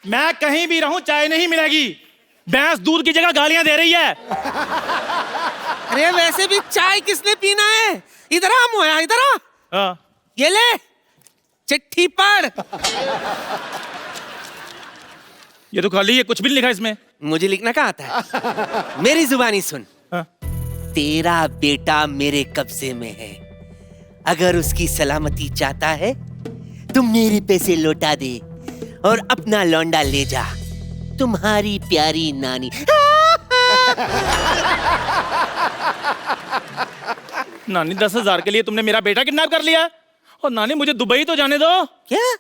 मैं कहीं भी रहूं चाय नहीं मिलेगी। भैंस दूध की जगह गालियां दे रही है। अरे वैसे भी चाय किसने पीना है? इधर आ मोया, इधर आ। हाँ। ये ले चिट्ठी पढ़। ये तो खाली है, कुछ भी नहीं लिखा इसमें। मुझे लिखना कहाँ आता है? मेरी जुबानी सुन। हाँ। तेरा बेटा मेरे कब्जे में है, अगर उसकी सलामती चाहता है तो मेरे पैसे लौटा दे और अपना लौंडा ले जा। तुम्हारी प्यारी नानी। नानी 10,000 के लिए तुमने मेरा बेटा किडनैप कर लिया? और नानी मुझे दुबई तो जाने दो। क्या?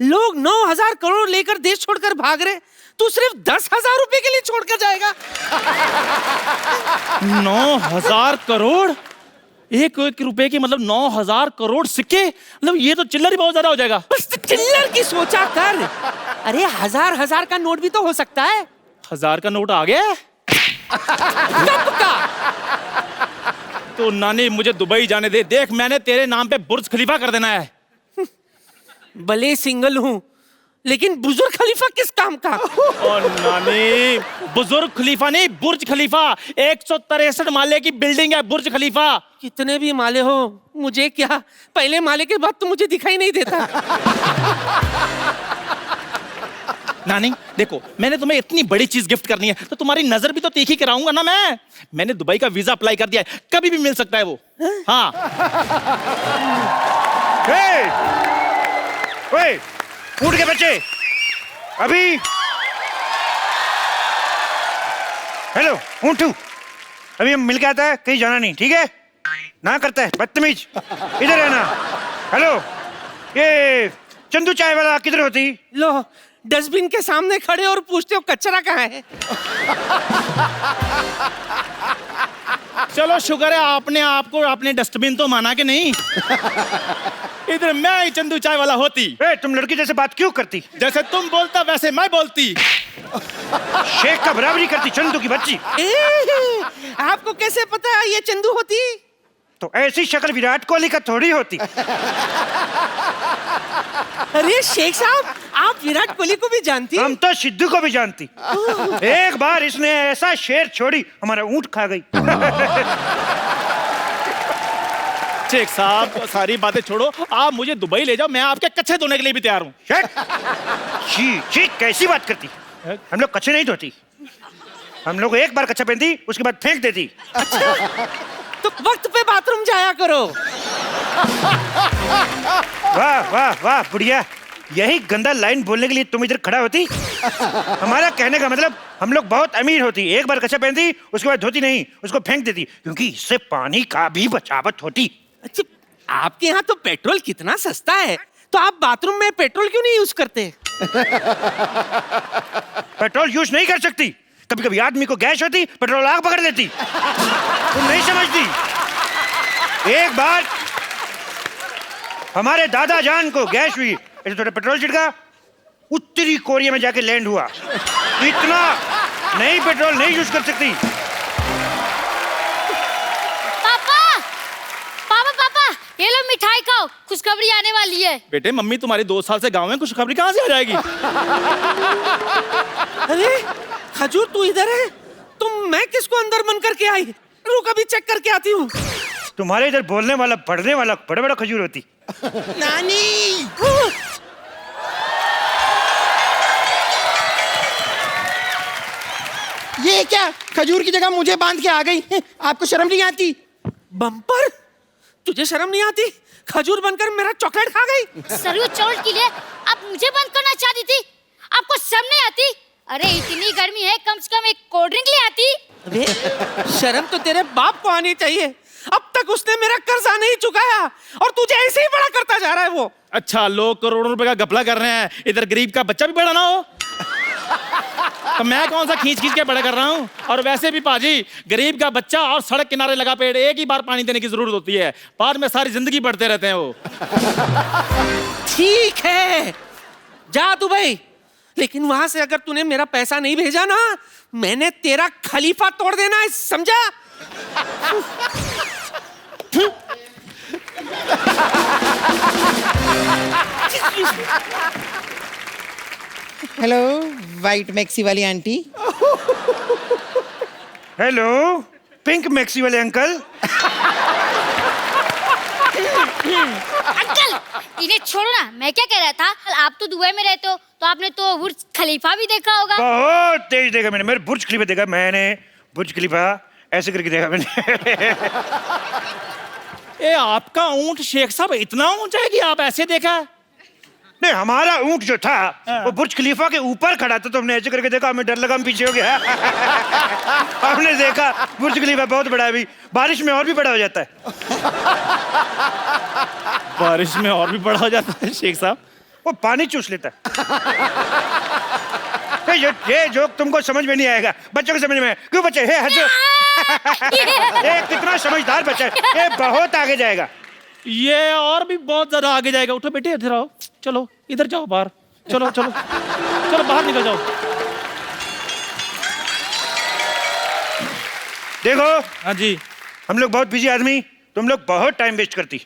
लोग 9,000 करोड़ लेकर देश छोड़कर भाग रहे, तू सिर्फ 10,000 रुपए के लिए छोड़कर जाएगा? 9,000 करोड़? एक रुपए की मतलब 9,000 करोड़ सिक्के? मतलब ये तो चिल्लर ही बहुत ज्यादा हो जाएगा। बस चिल्लर की सोचा कर। अरे 1,000 का नोट भी तो हो सकता है। 1,000 का नोट आ गया? कब का? तो नानी मुझे दुबई जाने दे। देख मैंने तेरे नाम पे बुर्ज खलीफा कर देना है। भले सिंगल हूँ, लेकिन बुजुर्ग खलीफा किस काम का? और नानी बुजुर्ग खलीफा नहीं, बुर्ज खलीफा। 163 माले की बिल्डिंग है बुर्ज खलीफा। कितने भी माले हो मुझे क्या, पहले माले के बाद तो मुझे दिखाई नहीं देता। नानी देखो, मैंने तुम्हें इतनी बड़ी चीज गिफ्ट करनी है तो तुम्हारी नजर भी तो तीखी कराऊंगा ना। मैंने दुबई का वीजा अप्लाई कर दिया है, कभी भी मिल सकता है वो। हाँ। ओए, ऊँट के बच्चे, अभी हेलो ऊँटू, अभी हम मिल के आता है, कहीं जाना नहीं, ठीक है? ना करता है बदतमीज, इधर है ना। हेलो, ये चंदू चाय वाला किधर होती? लो डस्टबिन के सामने खड़े और पूछते हो कचरा कहाँ है? चलो शुक्र है आपने आपको अपने डस्टबिन तो माना कि नहीं। इधर मैं ही चंदू चाय वाला होती। तुम लड़की जैसे बात क्यों करती? जैसे तुम बोलता वैसे मैं बोलती। शेख का बराबरी करती चंदू की बच्ची। आपको कैसे पता ये चंदू होती? तो ऐसी शक्ल विराट कोहली का थोड़ी होती। अरे शेख साहब, आप विराट कोहली को भी जानती? हम तो सिद्धू को भी जानती। एक बार इसने ऐसा शेर छोड़ी, हमारा ऊंट खा गई। शेख साहब सारी बातें छोड़ो, आप मुझे दुबई ले जाओ, मैं आपके कच्चे धोने के लिए भी तैयार हूँ। छी छी, कैसी बात करती? हम लोग कच्चे नहीं धोती, हम लोग एक बार कच्चा पहनती उसके बाद फेंक देती। अच्छा, तो वक्त पे बाथरूम जाया करो। वाह वाह वाह बुढ़िया, यही गंदा लाइन बोलने के लिए तुम इधर खड़ा होती? हमारा कहने का मतलब हम लोग बहुत अमीर होती, एक बार कच्चा पहनती उसके बाद धोती नहीं, उसको फेंक देती, क्योंकि इससे पानी का भी बचावट होती। अच्छा, आपके यहाँ तो पेट्रोल कितना सस्ता है, तो आप बाथरूम में पेट्रोल क्यों नहीं यूज करते? पेट्रोल यूज नहीं कर सकती, कभी कभी आदमी को गैस होती, पेट्रोल आग पकड़ लेती। तुम नहीं समझती। एक बार हमारे दादा जान को गैस हुई, ऐसे थोड़ा पेट्रोल छिड़का, उत्तरी कोरिया में जाके लैंड हुआ। इतना नहीं पेट्रोल नहीं यूज कर सकती। पापा, पापा, पापा, ये लो मिठाई खाओ, खुशखबरी आने वाली है। बेटे मम्मी तुम्हारी 2 साल से गाँव में, खुशखबरी कहाँ से आ जाएगी? अरे खजूर तू इधर है, तुम मैं किसको अंदर बंद करके आई? रुक अभी चेक करके आती हूँ। तुम्हारे इधर बोलने वाला पढ़ने वाला बड़ा बड़ा खजूर होती। नानी, ये क्या, खजूर की जगह मुझे बांध के आ गई? आपको शर्म नहीं आती? बम्पर, तुझे शर्म नहीं आती? खजूर बनकर मेरा चॉकलेट खा गई। सरयू चोट के लिए आप मुझे बंद करना चाहती थी? आपको शर्म नहीं आती? अरे इतनी गर्मी है, कम से कम एक कोल्ड ड्रिंक ले आती। अबे शर्म तो तेरे बाप को आनी चाहिए, अब तक उसने मेरा कर्जा नहीं चुकाया और तुझे ऐसे ही बड़ा करता जा रहा है वो। अच्छा, लोग करोड़ों रुपए का घपला कर रहे हैं, इधर गरीब का बच्चा भी बड़ा ना हो। तो मैं कौन सा खींच खींच के बड़ा कर रहा हूँ? और वैसे भी पाजी, गरीब का बच्चा और सड़क किनारे लगा पेड़, एक ही बार पानी देने की जरूरत होती है, बाद में सारी जिंदगी बढ़ते रहते हैं वो। ठीक है, जा दुबई, लेकिन वहां से अगर तूने मेरा पैसा नहीं भेजा ना, मैंने तेरा खलीफा तोड़ देना है, समझा? हेलो वाइट मैक्सी वाली आंटी। हेलो पिंक मैक्सी वाले अंकल। अंकल इन्हें छोड़ो ना, मैं क्या कह रहा था, आप तो दुबई में रहते हो तो आपने तो बुर्ज खलीफा भी देखा होगा। बहुत तेज देखा मैंने, मेरे बुर्ज खलीफा देखा मैंने, बुर्ज खलीफा ऐसे करके देखा मैंने। ए आपका ऊंट शेख साहब इतना ऊंचा है कि आप ऐसे देखा? नहीं, हमारा ऊंट जो था वो बुर्ज खलीफा के ऊपर खड़ा था, तो हमने ऐसे करके देखा, हमें डर लगा, हम पीछे हो गया। हमने देखा बुर्ज खलीफा बहुत बड़ा है, अभी बारिश में और भी बड़ा हो जाता है। बारिश में और भी बड़ा हो जाता है शेख साहब? वो पानी चूस लेता है। ये जोक तुमको समझ में नहीं आएगा, बच्चों को समझ में। क्यों बच्चे हे हंसो? ये कितना समझदार बच्चा है, ये बहुत आगे जाएगा। ये और भी बहुत ज्यादा आगे जाएगा। उठो बेटे, इधर आओ, चलो इधर जाओ बाहर, चलो चलो चलो बाहर निकल जाओ। देखो हाँ जी। हम लोग बहुत बिजी आदमी, तुम लोग बहुत टाइम वेस्ट करती।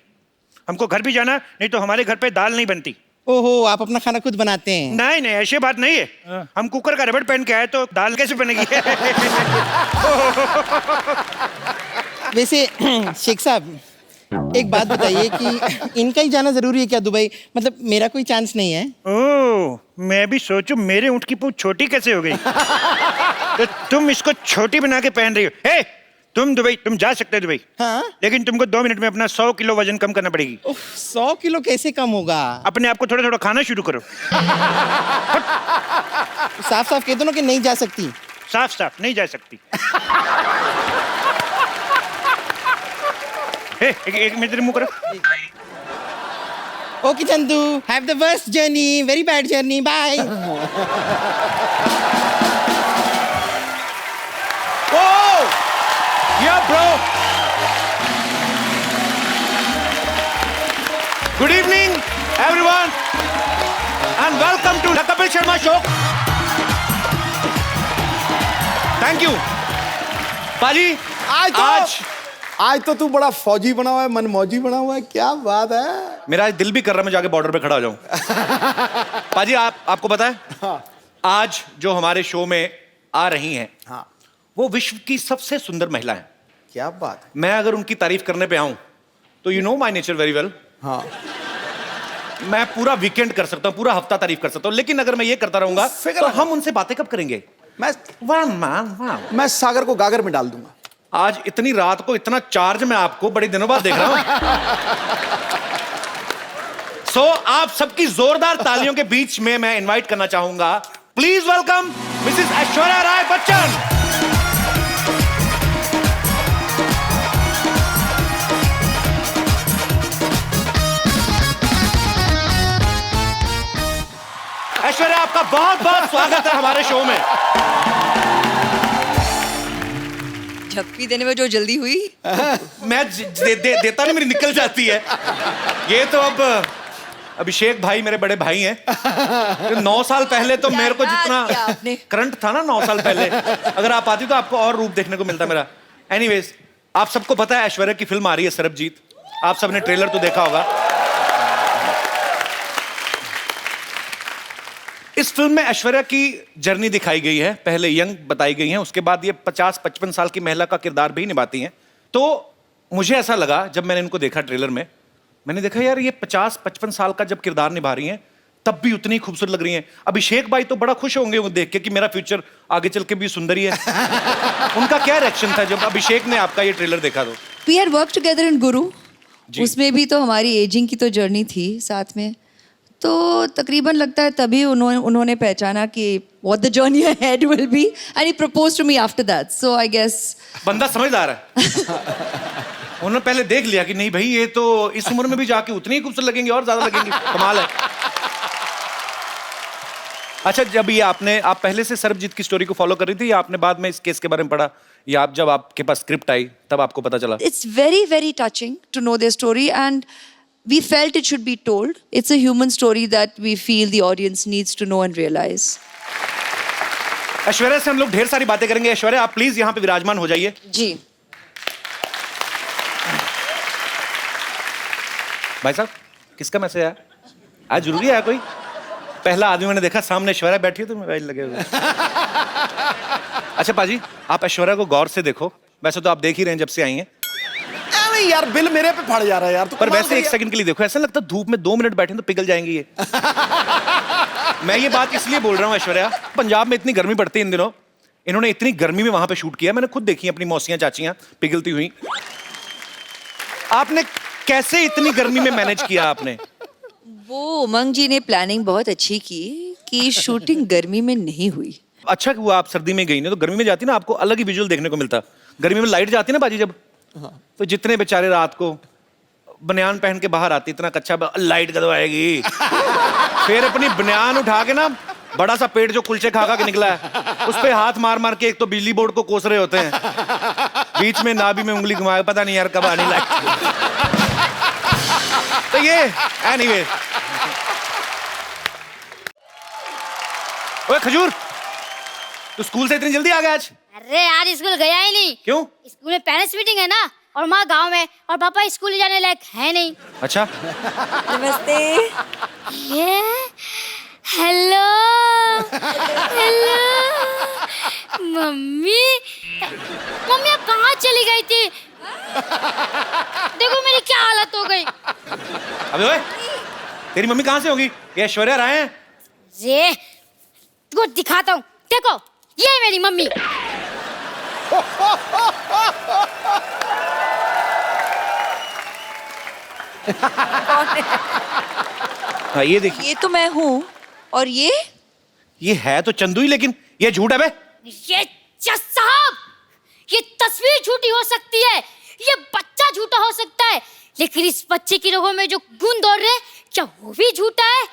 हमको घर भी जाना, नहीं तो हमारे घर पे दाल नहीं बनती। ओहो, आप अपना खाना खुद बनाते हैं? नहीं नहीं, ऐसी बात नहीं है। हम कुकर का रबड़ पहन के आए तो दाल कैसे बनेगी? वैसे शेख साहब एक बात बताइए कि इनका ही जाना जरूरी है क्या दुबई? मतलब मेरा कोई चांस नहीं है? ओह, मैं भी सोचूं मेरे ऊँट की पूंछ छोटी कैसे हो गई। तो तुम इसको छोटी बना के पहन रही हो। हे, तुम जा सकते हो दुबई। हाँ? लेकिन तुमको 2 मिनट में अपना 100 किलो वजन कम करना पड़ेगी। 100 किलो कैसे कम होगा? अपने आप को थोड़ा थोड़ा खाना शुरू करो। साफ साफ कह दो ना कि नहीं जा सकती। साफ साफ नहीं जा सकती। एक मिनट मुंह करो। Okay Chandu, have the worst journey, very bad journey, bye. Yeah, bro. Good evening, everyone, and welcome to the Kapil Sharma Show. Thank you. पाजी, आज तो तू बड़ा फौजी बना हुआ है, मनमौजी बना हुआ है, क्या बात है। मेरा आज दिल भी कर रहा है मैं जाके बॉर्डर पे खड़ा हो जाऊं। पाजी आपको पता है, हाँ। आज जो हमारे शो में आ रही हैं, हाँ। वो विश्व की सबसे सुंदर महिला है। क्या बात है। मैं अगर उनकी तारीफ करने पे आऊं तो you know my nature very well. हाँ। मैं पूरा वीकेंड कर सकता हूं, पूरा हफ्ता तारीफ कर सकता हूं, लेकिन अगर मैं ये करता रहूंगा तो हम उनसे बातें कब करेंगे? मैं सागर को गागर में डाल दूंगा। आज इतनी रात को इतना चार्ज मैं आपको बड़े दिनों बाद देख रहा हूं। सो आप सबकी जोरदार तालियों के बीच में मैं इनवाइट करना चाहूंगा, please welcome Mrs Aishwarya Rai Bachchan. Aishwarya, आपका बहुत बहुत स्वागत है हमारे शो में। झप्पी देने में जो जल्दी हुई। मैं देता नहीं, मेरी निकल जाती है। ये तो अब अभिषेक भाई मेरे बड़े भाई हैं। 9 साल पहले तो मेरे को जितना करंट था ना 9 साल पहले, अगर आप आती तो आपको और रूप देखने को मिलता मेरा। एनीवेज, आप सबको पता है ऐश्वर्या की फिल्म आ रही है सरबजीत। आप सबने ट्रेलर तो देखा होगा। इस फिल्म में ऐश्वर्या की जर्नी दिखाई गई है। पहले यंग बताई गई है, उसके बाद ये 50-55 साल की महिला का किरदार भी निभाती हैं। तो मुझे ऐसा लगा जब मैंने इनको देखा ट्रेलर में, मैंने देखा यार ये 50-55 साल का जब किरदार निभा रही हैं तब भी उतनी खूबसूरत लग रही हैं। अभिषेक भाई तो बड़ा खुश होंगे वो देख के कि मेरा फ्यूचर आगे चल के भी सुंदर ही है। उनका क्या रिएक्शन था जब अभिषेक ने आपका ये ट्रेलर देखा? तो we are work together in Guru, उसमें भी तो हमारी एजिंग की तो जर्नी थी साथ में, तो तकरीबन लगता है तभी उन्होंने पहचाना कि what the journey ahead will be and he proposed to me after that, so I guess बंदा समझदार है। उन्होंने पहले देख लिया कि नहीं भाई ये तो इस उम्र में भी जाके उतनी ही खूबसूरत लगेंगे और ज्यादा लगेंगी। कमाल है। अच्छा, जब ये आप पहले से सरबजीत की स्टोरी को फॉलो कर रही थी या आपने बाद में इस केस के बारे में पढ़ा, या आप जब आपके पास स्क्रिप्ट आई तब आपको पता चला? it's very very touching to know their story and we felt it should be told. It's a human story that we feel the audience needs to know and realize. Aishwarya से हम लोग ढेर सारी बातें करेंगे। ऐश्वर्या, आप प्लीज यहाँ पे विराजमान हो जाइए। जी भाई साहब, किसका मैसेज आया? आज जरूरी है कोई? पहला आदमी मैंने देखा सामने ऐश्वर्या बैठी है तो मोबाइल लगे हुए। अच्छा पाजी, आप ऐश्वर्या को गौर से देखो, वैसे तो आप देख ही रहे हैं जब से आई हैं, नहीं यार, बिल मेरे पे फट जा रहा है यार। तो पर वैसे एक सेकंड के लिए देखो, ऐसा लगता है धूप में 2 मिनट बैठे तो पिघल जाएंगी ये। मैं ये बात इसलिए बोल रहा हूँ ऐश्वर्या, पंजाब में इतनी गर्मी पड़ती है इन दिनों, इन्होंने इतनी गर्मी में वहां पे शूट किया, मैंने खुद देखी अपनी मौसियां चाचियां पिघलती हुई। आपने कैसे इतनी गर्मी में मैनेज किया आपने? वो उमंग जी ने प्लानिंग बहुत अच्छी की कि शूटिंग गर्मी में नहीं हुई। अच्छा हुआ आप सर्दी में गई नहीं तो गर्मी में जाती ना, आपको अलग ही विजुअल देखने को मिलता। गर्मी में लाइट जाती ना बाजी जब, तो जितने बेचारे रात को बनियान पहन के बाहर आती, इतना कच्चा लाइट कदम आएगी, फिर अपनी बनियान उठा के ना, बड़ा सा पेट जो कुलचे खा खा के निकला है उस पे हाथ मार मार के एक तो बिजली बोर्ड को कोस रहे होते हैं, बीच में नाभि में उंगली घुमाए, पता नहीं यार कब आने लाइट। तो ये एनीवे, ओए खजूर, तू स्कूल से इतनी जल्दी आ गया आज? अरे यार स्कूल गया ही नहीं। क्यों? स्कूल में पेरेंट्स मीटिंग है ना, और माँ गांव में, और पापा स्कूल जाने लायक है नहीं। अच्छा, नमस्ते। ये हेलो हेलो मम्मी, मम्मी आप कहाँ चली गई थी? देखो मेरी क्या हालत हो गई। अबे ओए, तेरी मम्मी कहाँ से होगी? ये ऐश्वर्या राय हैं? ये तुमको दिखाता हूँ, देखो ये है मेरी मम्मी। हाँ ये देखिए, ये तो मैं हूँ, और ये है तो चंदू ही, लेकिन ये झूठ है बे। ये जज साहब, ये तस्वीर झूठी हो सकती है, ये बच्चा झूठा हो सकता है, लेकिन इस बच्चे की रगों में जो गुण दौड़ रहे हैं, क्या वो भी झूठा है?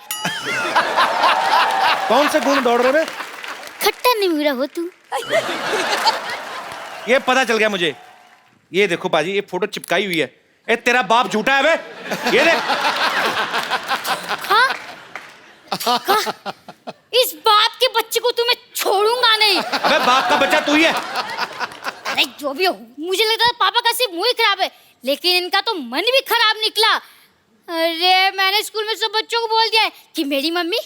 कौन से गुण दौड़ रहे बे? खट्टा निमुरा हो तू। ये पता चल गया मुझे। ये देखो पाजी, ये फोटो चिपकाई हुई है। ए तेरा बाप झूठा है बे, ये देख। हाँ? हाँ? इस बाप के बच्चे को तुम्हें छोड़ूंगा नहीं। अबे बाप का बच्चा तू ही है। अरे जो भी हो, मुझे लगता है पापा का सिर्फ मुंह ही खराब है, लेकिन इनका तो मन भी खराब निकला। अरे मैंने स्कूल में सब बच्चों को बोल दिया है कि मेरी मम्मी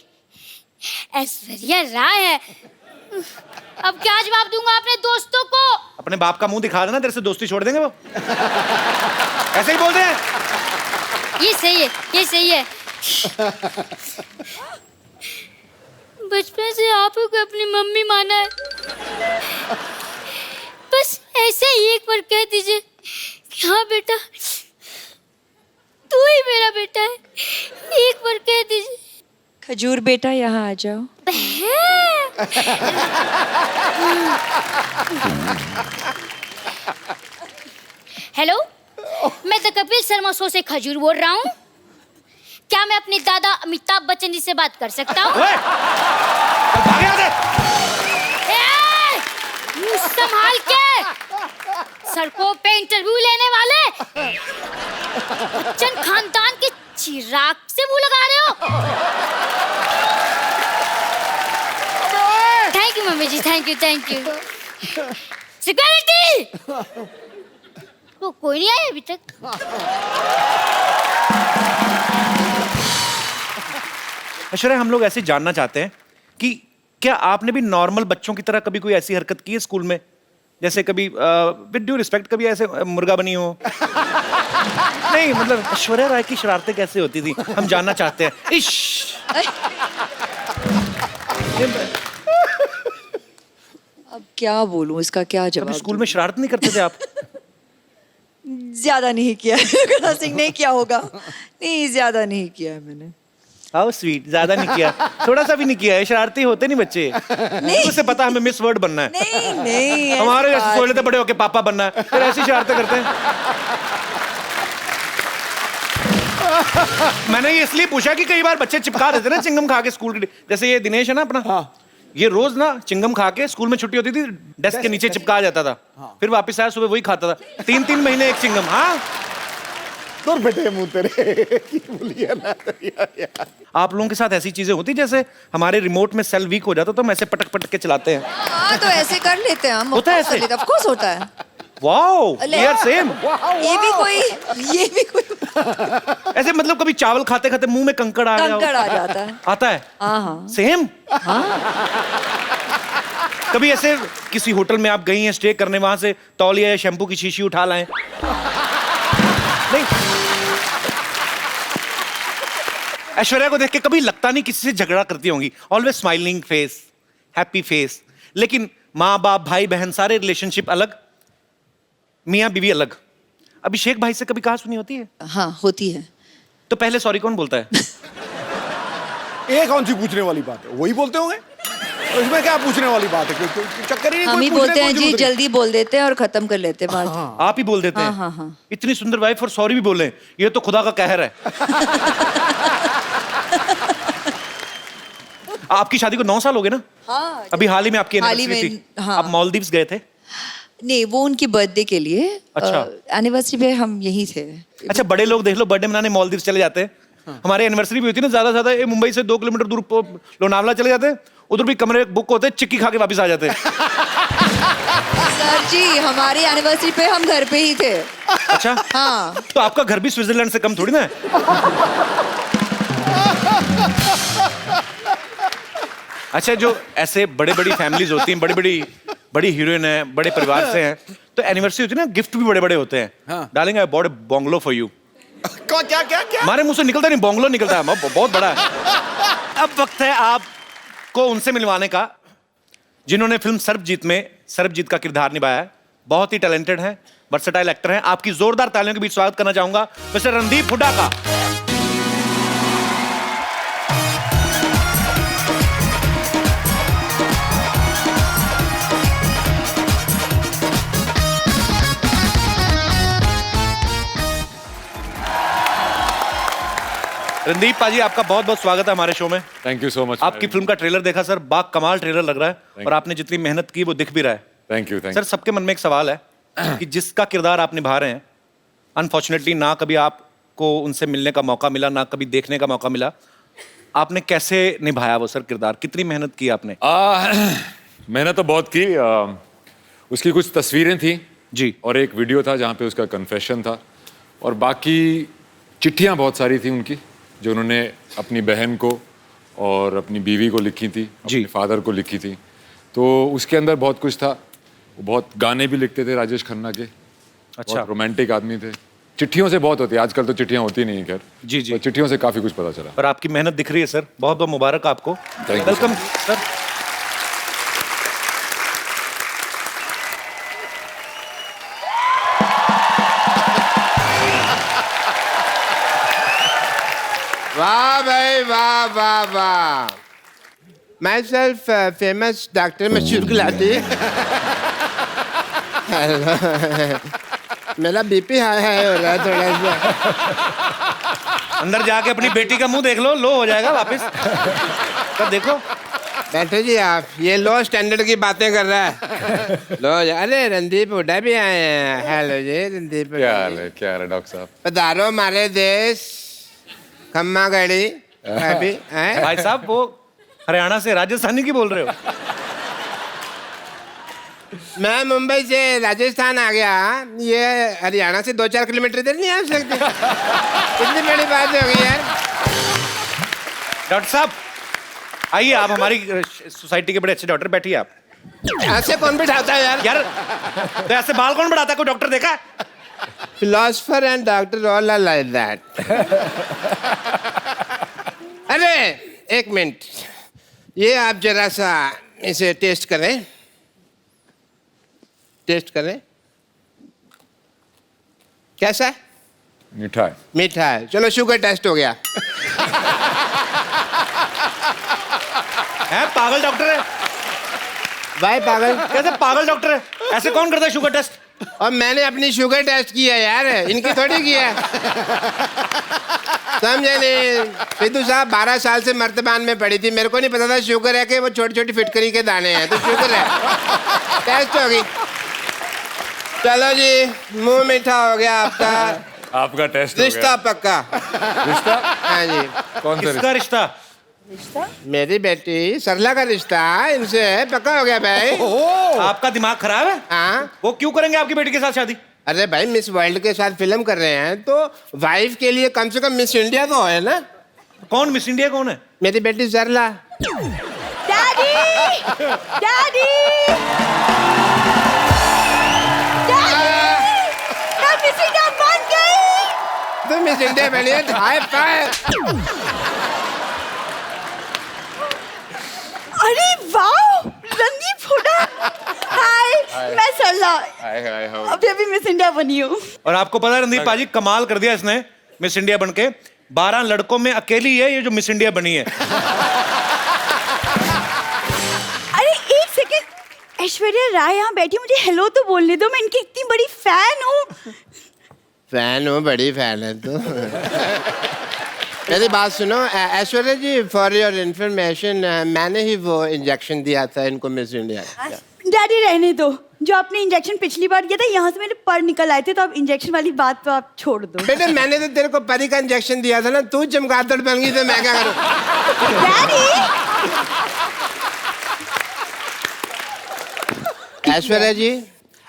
ऐश्वर्या राय है। अब क्या जवाब दूंगा अपने दोस्तों को? अपने बाप का मुंह दिखा देना, तेरे से दोस्ती छोड़ देंगे वो। ऐसे ही बोलते हैं। ये सही है, ये सही है। बचपन से आप ही को अपनी मम्मी माना है, बस ऐसे ही एक बार कह दीजिए कि हाँ बेटा तू ही मेरा बेटा है, एक बार कह दीजिए। खजूर बेटा यहाँ आ जाओ। हेलो, मैं द कपिल शर्मा शो से खजूर बोल रहा हूँ। क्या मैं अपने दादा अमिताभ बच्चन जी से बात कर सकता हूँ? ओए, भाग यहाँ से। मुंह संभाल के, सड़कों पे इंटरव्यू लेने वाले बच्चन खानदान के चिराग से मुंह लगा रहे हो। Thank you mummy ji, thank you thank you. Security, तो कोई नहीं आया अभी तक। ऐश्वर्या, हम लोग ऐसे जानना चाहते हैं कि क्या आपने भी नॉर्मल बच्चों की तरह कभी कोई ऐसी हरकत की है स्कूल में, जैसे कभी विद ड्यू रिस्पेक्ट कभी ऐसे मुर्गा बनी हो? नहीं मतलब ऐश्वर्या राय की शरारतें कैसे होती थी, हम जानना चाहते हैं। इश, अब क्या बोलूं, इसका क्या कभी जवाब स्कूल में शरारत नहीं करते थे आप? ज्यादा नहीं किया है। सिंह नहीं किया होगा, नहीं ज्यादा नहीं किया है मैंने। हाउ स्वीट, ज्यादा नहीं किया, थोड़ा सा भी नहीं किया है। शरारती होते नहीं बच्चे, नहीं उसे पता हमें मिस वर्ड बनना है। नहीं नहीं, हमारे जैसे सोच लेते बड़े होके पापा बनना है, फिर ऐसी शरारतें करते हैं। मैंने ये इसलिए पूछा कि कई बार बच्चे चिपका देते ना चिंगम खा के स्कूल के, जैसे ये दिनेश है ना अपना, हाँ। ये रोज ना चिंगम खा के स्कूल में छुट्टी होती थी डेस्क के नीचे चिपका जाता था, फिर वापस आया सुबह वही खाता था, 3-3 महीने एक चिंगम। हाँ दूर बेटे मुंह तेरे की बोलिए ना यार। आप लोगों के साथ ऐसी चीजें होती जैसे हमारे रिमोट में सेल वीक हो जाता तो हम ऐसे पटक पटक के चलाते हैं? हाँ तो ऐसे कर लेते हैं हम। होता है ऐसे? ऑफ कोर्स होता है। Wow, we are same. ये भी कोई ऐसे मतलब कभी चावल खाते खाते मुंह में कंकड़ आ गया हो? कंकड़ आ जाता है। आता है? हाँ हाँ। सेम? कभी ऐसे किसी होटल में आप गई हैं स्टे करने, वहां से तौलिया या शैम्पू की शीशी उठा लाएं? नहीं। ऐश्वर्या को देख के कभी लगता नहीं किसी से झगड़ा करती होंगी, always smiling face, happy face, लेकिन माँ बाप भाई बहन सारे रिलेशनशिप अलग, मियाँ बीवी अलग। अभिषेक भाई से कभी कहा सुनी होती है? हाँ होती है। तो पहले सॉरी कौन बोलता है? ये कौन सी पूछने वाली बात है, वही बोलते होंगे। तो इसमें क्या पूछने वाली बात है, चक्कर ही नहीं। हम ही बोलते हैं जी, जल्दी बोल देते हैं और खत्म कर लेते हैं बात। आप ही बोल देते हैं? हाँ, हाँ। इतनी सुंदर वाइफ और सॉरी भी बोले, ये तो खुदा का कहर है। आपकी शादी को 9 साल हो गए ना? हाँ। अभी हाल ही में आपकी हाल ही एनिवर्सरी में, थी। हाँ। आप मालदीव्स गए थे? नहीं, वो उनकी बर्थडे के लिए। अच्छा। एनिवर्सरी पे हम यहीं थे। अच्छा, बड़े लोग देख लो बर्थडे मनाने मालदीव्स चले जाते हैं। हमारे एनिवर्सरी भी होती है ना, ज्यादा ज्यादा ये मुंबई से 2 किलोमीटर दूर लोनावला चले जाते हैं, उधर भी कमरे बुक होते हैं, चिक्की खा के वापस आ जाते हैं। सर जी, हमारी एनिवर्सरी पे हम घर पे ही थे। अच्छा। हाँ। तो आपका घर भी स्विट्जरलैंड से कम थोड़ी ना है। अच्छा, जो ऐसे बड़े बड़ी फैमिलीज होती हैं, बड़ी हीरोइन है, बड़े परिवार से हैं, तो एनिवर्सरी होती है ना, गिफ्ट भी बड़े बड़े होते हैं। हाँ। डालेंगे I bought a bungalow for you. क्या क्या क्या? हमारे मुंह से निकलता नहीं, बंगलो निकलता है, बहुत बड़ा है। अब वक्त है आपको उनसे मिलवाने का जिन्होंने फिल्म सर्वजीत में सर्वजीत का किरदार निभाया है। बहुत ही टैलेंटेड है, वर्सेटाइल एक्टर हैं। आपकी जोरदार तालियों के बीच स्वागत करना चाहूंगा मिस्टर रणदीप हुड्डा का। रणदीप पाजी, आपका बहुत बहुत स्वागत है हमारे शो में। Thank you so much. आपकी फिल्म का ट्रेलर देखा सर, बा कमाल ट्रेलर लग रहा है, और आपने जितनी मेहनत की वो दिख भी रहा है। Thank you. सर, सबके मन में एक सवाल है कि जिसका किरदार आप निभा रहे हैं, अनफॉर्चुनेटली ना कभी आपको उनसे मिलने का मौका मिला, ना कभी देखने का मौका मिला, आपने कैसे निभाया वो सर किरदार? कितनी मेहनत की आपने? मैंने तो बहुत की। उसकी कुछ तस्वीरें थी जी, और एक वीडियो था जहाँ पे उसका कन्फेशन था, और बाकी चिट्ठियाँ बहुत सारी थी उनकी जो उन्होंने अपनी बहन को और अपनी बीवी को लिखी थी, अपने फादर को लिखी थी। तो उसके अंदर बहुत कुछ था। वो बहुत गाने भी लिखते थे राजेश खन्ना के। अच्छा। रोमांटिक आदमी थे। चिट्ठियों से बहुत होती है, आजकल तो चिट्ठियाँ होती नहीं है खैर। जी जी। तो चिट्ठियों से काफी कुछ पता चला। पर आपकी मेहनत दिख रही है सर, बहुत बहुत मुबारक आपको। you, welcome sir. वाह भाई वाह वाह वाह। माई सेल्फ फेमस डॉक्टर मशहूर गुलाटी। मेरा बीपी हाई हाई हो रहा है थोड़ा सा। अंदर जाके अपनी बेटी का मुंह देख लो हो जाएगा वापस। तब देखो। बैठो जी आप, ये लो स्टैंडर्ड की बातें कर रहा है। लो अरे रणदीप हुड्डा भी आए हैं। हेलो जी रणदीप। क्या हाल है डॉक्टर साहब? पधारो हमारे देश। खम्मा गड़ी अभी भाई साहब, वो हरियाणा से राजस्थानी की बोल रहे हो? मैं मुंबई से राजस्थान आ गया, ये हरियाणा से 2-4 किलोमीटर इधर नहीं आ सकते। कितनी बड़ी बात हो गई यार। डॉक्टर साहब आइए, आप हमारी सोसाइटी के बड़े अच्छे डॉक्टर, बैठिए आप। ऐसे कौन बिठाता है यार? यार तो ऐसे बाल कौन बढ़ाता है? कोई डॉक्टर देखा? Philosopher and doctor all are like that. अरे एक मिनट, ये आप जरा सा इसे टेस्ट करें। टेस्ट करें। कैसा है? मीठा है। मीठा है। चलो शुगर टेस्ट हो गया। है पागल डॉक्टर है भाई पागल? कैसे पागल डॉक्टर है? ऐसे कौन करता है शुगर टेस्ट? और मैंने अपनी शुगर टेस्ट किया यार, इनकी थोड़ी किया। समझे नहीं? सिद्धू साहब 12 साल से मर्तबान में पड़ी थी, मेरे को नहीं पता था शुगर है कि वो छोटी छोटी फिटकरी के दाने हैं। तो शुगर है, टेस्ट होगी। चलो जी, मुंह मीठा हो गया आपका। आपका टेस्ट हो रिश्ता गया। पक्का। रिश्ता? हाँ जी। कौन सा किसका रिश्ता? मेरी बेटी सरला का रिश्ता इनसे पक्का हो गया भाई। आपका दिमाग खराब है? हाँ। वो क्यों करेंगे आपकी बेटी के साथ शादी? अरे भाई मिस वर्ल्ड के साथ फिल्म कर रहे हैं तो वाइफ के लिए कम से कम मिस इंडिया तो है ना। कौन मिस इंडिया कौन है? मेरी बेटी सरला। डैडी डैडी मैं मिस इंडिया बन गई। तुम मिस इंडिया बनी है, हाई फाइव। अरे वाह रणदीप हुडा। हाय मैं सरला, अभी अभी मिस इंडिया बनी हूँ। और आपको पता है रणदीप पाजी कमाल कर दिया इसने मिस इंडिया बनके। 12 लड़कों में अकेली है ये जो मिस इंडिया बनी है। अरे एक सेकंड, ऐश्वर्या राय यहाँ बैठी, मुझे हेलो तो बोलने दो, मैं इनकी इतनी बड़ी फैन हूँ। फैन हो, बड़ी फैन है तो। मेरी बात सुनो ऐश्वर्या जी, फॉर योर इंफॉर्मेशन मैंने ही वो इंजेक्शन दिया था इनको मिस इंडिया। डैडी रहने दो, जो आपने इंजेक्शन पिछली बार किया था यहाँ से मेरे पर निकल आए थे, तो अब इंजेक्शन वाली बात तो आप छोड़ दो। बेटे मैंने तो तेरे को परी का इंजेक्शन दिया था ना, तू चमगादड़ बन गई तो मैं क्या करूं? डैडी ऐश्वर्या जी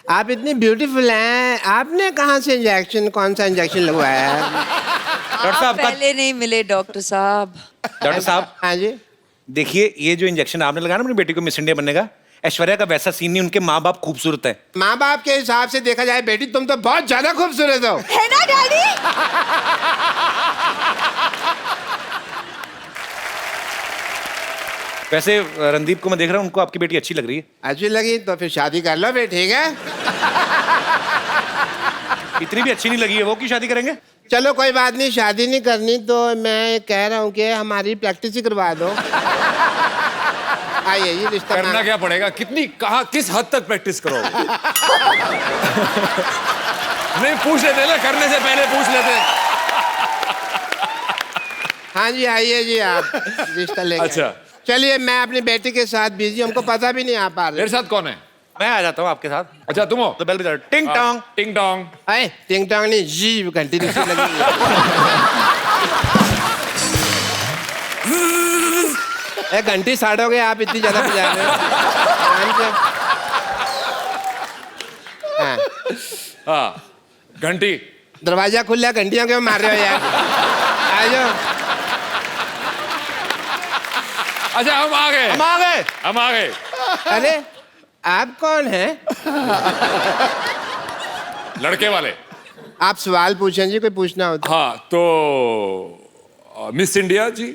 आप इतनी ब्यूटीफुल हैं, आपने कहाँ से इंजेक्शन, कौन सा इंजेक्शन लगवाया है? डॉक्टर साहब का पहले नहीं मिले डॉक्टर साहब। डॉक्टर साहब हाँ जी। देखिए ये जो इंजेक्शन आपने लगाया ना अपनी बेटी को मिस इंडिया बनने का, ऐश्वर्या का वैसा सीन नहीं, उनके माँ बाप खूबसूरत है। माँ बाप के हिसाब से देखा जाए बेटी तुम तो बहुत ज्यादा खूबसूरत हो। है ना डैडी? वैसे रणदीप को मैं देख रहा हूँ, उनको आपकी बेटी अच्छी लग रही है। अच्छी लगी तो फिर शादी कर लो फिर, ठीक है? इतनी भी अच्छी नहीं लगी है वो, की शादी करेंगे? चलो कोई बात नहीं, शादी नहीं करनी तो मैं कह रहा हूँ कि हमारी प्रैक्टिस ही करवा दो। आइए ये रिश्ता करना क्या पड़ेगा? कितनी, कहाँ, किस हद तक प्रैक्टिस करोगे? नहीं पूछ लेते ना, करने से पहले पूछ लेते। हाँ जी आइए जी आप रिश्ता लेके। अच्छा। चलिए मैं अपनी बेटी के साथ बिजी, हमको पता भी नहीं आ पा रहा। मेरे साथ कौन है? मैं आ जाता हूँ आपके साथ। अच्छा तुम हो तो बेल बजा, टिंग टोंग। टिंग टोंग। अरे टिंग टोंग नहीं, जी घंटी दूसरी लगी। ए घंटी साड़ोगे आप, इतनी ज्यादा बजा रहे हो। आराम से। हाँ। हाँ घंटी। दरवाजा खुला, घंटियों क्यों मार रहे हो यार? आ जाओ। अच्छा हम आ गए, हम आ गए। अरे आप कौन हैं? लड़के वाले। आप सवाल पूछें जी, कोई पूछना हो तो। हाँ तो मिस इंडिया जी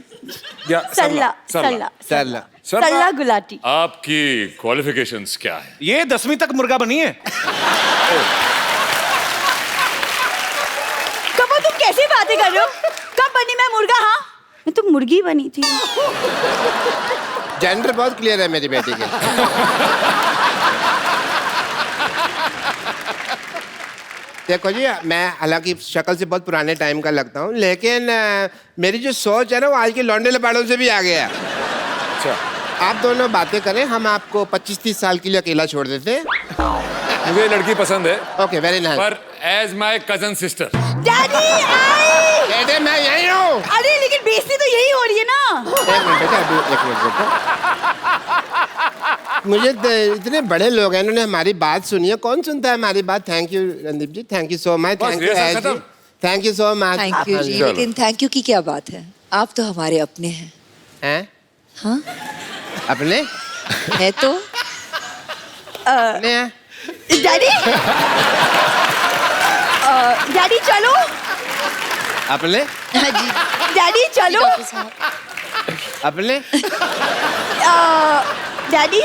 या सरला सरला सरला सरला गुलाटी। आपकी क्वालिफिकेशंस क्या है? ये 10वीं तक मुर्गा बनी है। कब तुम कैसी बातें कर रहे हो? कब बनी मैं मुर्गा? हाँ मैं तो मुर्गी बनी थी। जेंडर बहुत क्लियर है मेरी बेटी के। देखो जी मैं हालांकि शक्ल से बहुत पुराने टाइम का लगता हूँ, लेकिन मेरी जो सोच है ना वो आज के लौंडे लपाड़ों से भी आ गया है। अच्छा आप दोनों बातें करें, हम आपको 25-30 साल के लिए अकेला छोड़ देते हैं। मुझे लड़की पसंद है। Okay very nice. पर as my cousin sister. Daddy आई। बेटे मैं यही हूँ। अरे लेकिन बेइज्जती तो यही हो रही है ना। एक मिनट बेटा, अभी एक मिनट बेटा। मुझे इतने बड़े लोग हैं, इन्होंने हमारी बात सुनी है। कौन सुनता है हमारी बात? Thank you Randeep ji, thank you so much. Thank you thank you so much. Thank you ji, लेकिन थैंक यू की क्या बात है? आप तो हमारे अपने हैं। हैं? हाँ अपने है तो। अपने हैं? डैडी डैडी चलो। अपने हाँ जी डैडी चलो। अपने डैडी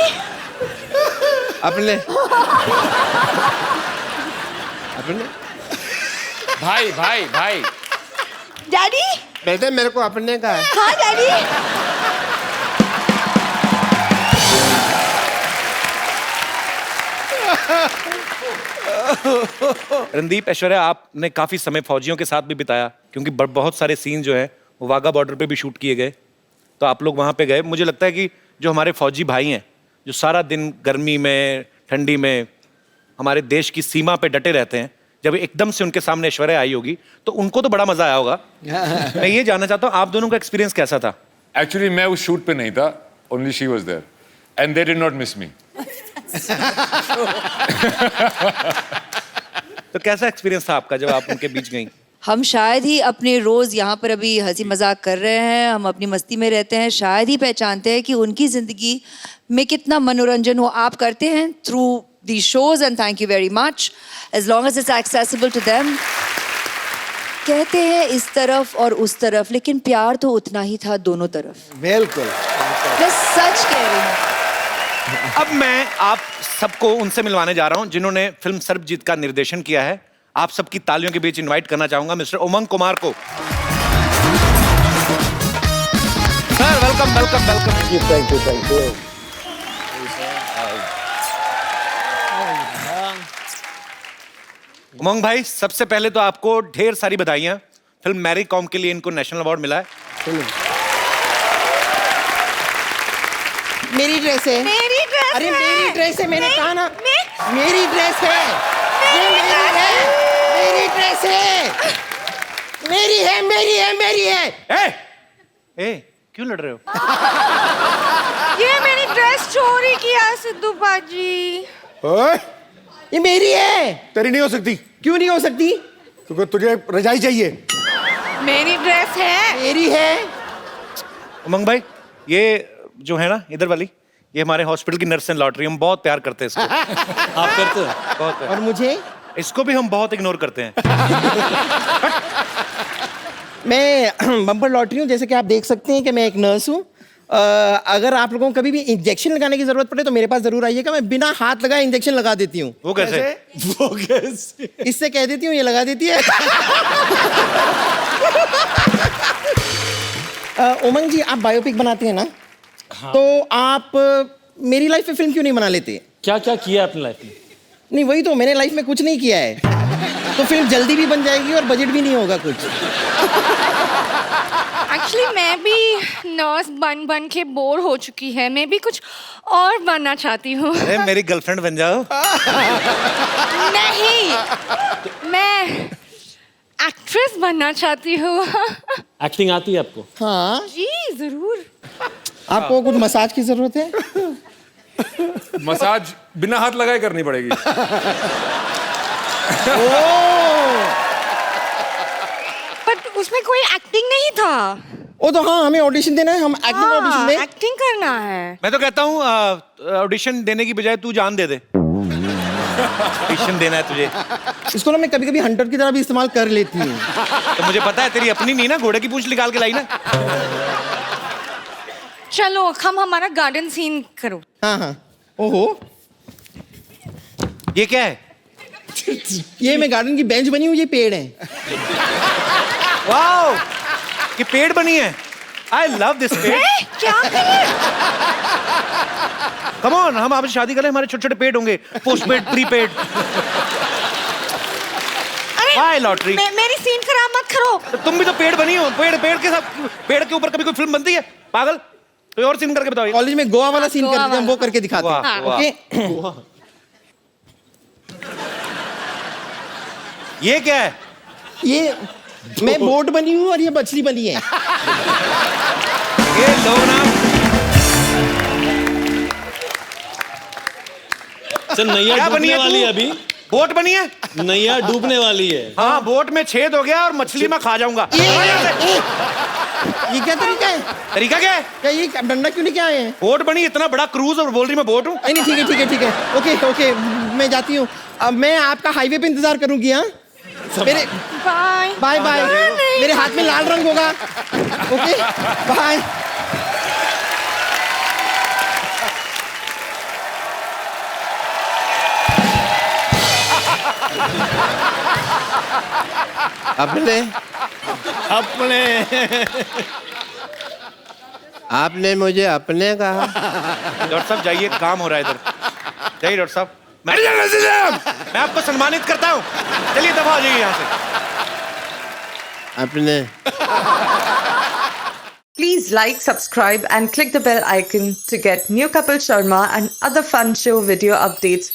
अपने अपने भाई भाई भाई। डैडी बेटे मेरे को अपने का है। हाँ डैडी। रणदीप ऐश्वर्या आपने काफी समय फौजियों के साथ भी बिताया, क्योंकि बहुत सारे सीन जो है वो वाघा बॉर्डर पे भी शूट किए गए, तो आप लोग वहां पे गए। मुझे लगता है कि जो हमारे फौजी भाई हैं जो सारा दिन गर्मी में ठंडी में हमारे देश की सीमा पे डटे रहते हैं, जब एकदम से उनके सामने ऐश्वर्या आई होगी तो उनको तो बड़ा मजा आया होगा। मैं ये जानना चाहता हूँ आप दोनों का एक्सपीरियंस कैसा था? एक्चुअली मैं उस शूट पे नहीं था, only she was there and they did not miss me. तो कैसा एक्सपीरियंस था आपका जब आप उनके बीच गई? हम शायद ही अपने रोज यहाँ पर अभी हंसी मजाक कर रहे हैं, हम अपनी मस्ती में रहते हैं, शायद ही पहचानते हैं कि उनकी जिंदगी में कितना मनोरंजन हो आप करते हैं through the shows, and thank you very much as long as it's accessible to them. कहते हैं इस तरफ और उस तरफ, लेकिन प्यार तो उतना ही था दोनों तरफ। बिल्कुल। मैं सच कह रही हूँ। अब मैं आप सबको उनसे मिलवाने जा रहा हूं जिन्होंने फिल्म सर्वजीत का निर्देशन किया है। आप सबकी तालियों के बीच इनवाइट करना चाहूंगा मिस्टर उमंग कुमार को। Sir welcome welcome welcome. Thank you thank you. Umang भाई, सबसे पहले तो आपको ढेर सारी बधाइयां। फिल्म मैरी कॉम के लिए इनको नेशनल अवार्ड मिला है। मेरी ड्रेस है। मेरी ड्रेस अरे है। मेरी ड्रेस है, मैंने कहा ना। मे- मेरी ड्रेस है। ये मेरी है। मेरी ड्रेस है। मेरी है, मेरी है, मेरी है। ए क्यों लड़ रहे हो? ये मेरी ड्रेस चोरी किया सिद्धू बाजी। ओए, ये मेरी है। तेरी नहीं हो सकती। क्यों नहीं हो सकती? क्योंकि तुझे रजाई चाहिए। मेरी ड्रेस है। मेरी है। उमंग भाई, ये जो है ना इधर वाली, ये हमारे हॉस्पिटल की नर्स एंड लॉटरी, हम बहुत प्यार करते हैं इसको। आप करते हो? बहुत प्यार। और मुझे? इसको भी हम बहुत इग्नोर करते हैं। मैं बम्पर लॉटरी हूँ, जैसे कि आप देख सकते हैं कि मैं एक नर्स हूँ। अगर आप लोगों को कभी भी इंजेक्शन लगाने की जरूरत पड़े तो मेरे पास जरूर आइएगा, मैं बिना हाथ लगाए इंजेक्शन लगा देती हूँ। वो कैसे? वो कैसे? इससे कह देती हूँ, ये लगा देती है। उमंग जी, आप बायोपिक बनाते हैं ना? हाँ। तो आप मेरी लाइफ में फिल्म क्यों नहीं बना लेते? क्या क्या किया अपनी लाइफ में? नहीं, वही तो, मैंने लाइफ में कुछ नहीं किया है। तो फिल्म जल्दी भी बन जाएगी और बजट भी नहीं होगा कुछ। एक्चुअली मैं भी नर्स बन बन के बोर हो चुकी है, मैं भी कुछ और बनना चाहती हूँ। अरे मेरी गर्लफ्रेंड बन जाओ। नहीं, मैं एक्ट्रेस बनना चाहती हूँ। एक्टिंग आती है आपको? हाँ जी जरूर। आपको कुछ मसाज की जरूरत है? मसाज बिना हाथ लगाए करनी पड़ेगी। बट उसमें कोई एक्टिंग नहीं था। ओ तो हाँ, हमें ऑडिशन देना है, हम एक्टिंग ऑडिशन दें। एक्टिंग करना है। मैं तो कहता हूँ ऑडिशन देने की बजाय तू जान दे दे। ऑडिशन देना है तुझे। इसको ना मैं कभी कभी हंटर की तरह भी इस्तेमाल कर लेती हूँ। तो मुझे पता है तेरी अपनी नहीं ना, घोड़े की पूंछ निकाल के लाई ना। चलो हम हमारा गार्डन सीन करो। हाँ हाँ। ओहो, ये क्या है? ये मैं गार्डन की बेंच बनी हुई, ये पेड़ है। वाओ, ये पेड़ बनी है। आई लव दिस पेड़। क्या करें? कम ऑन, हम आपसे शादी करें, हमारे छोटे छोटे पेड़ होंगे, पोस्ट पेड, प्री पेड। हाय लॉटरी। मेरी सीन खराब मत करो। तो तुम भी तो पेड़ बनी हो। पेड़ के साथ, पेड़ के ऊपर कभी कोई फिल्म बनती है? पागल, कोई और सीन करके बताओ। कॉलेज में गोवा वाला सीन करते हैं, हम वो करके दिखाते हैं। वाह, वाह। ओके। ये क्या है? ये मैं बोट बनी हूँ और ये मछली बनी है। ये लो ना। सर नैया क्या बनी डूबने है वाली तू? है अभी। बोट बनी है? नैया डूबने वाली है। हाँ, बोट में छेद हो गया और मछली में खा जाऊंगा। ये क्या तरीका है? तरीका क्या है? क्या ये डंडा क्यों लेके आए हैं? बोट बनी, इतना बड़ा क्रूज, और बोल रही मैं बोट हूँ। नहीं ठीक है ठीक है ठीक है। ओके ओके, मैं जाती हूँ। अब मैं आपका हाईवे पे इंतजार करूंगी। हाँ, मेरे बाय बाय बाय। मेरे हाथ में लाल रंग होगा। Okay bye. अपने आपने मुझे अपने कहा। डॉक्टर साहब जाइए, काम हो रहा है इधर। जाइए डॉक्टर साहब, मैं आपको सम्मानित करता हूँ। चलिए दफा हो जाइए यहाँ से। अपने Please like, subscribe and click the bell icon to get new Kapil Sharma and other fun show video updates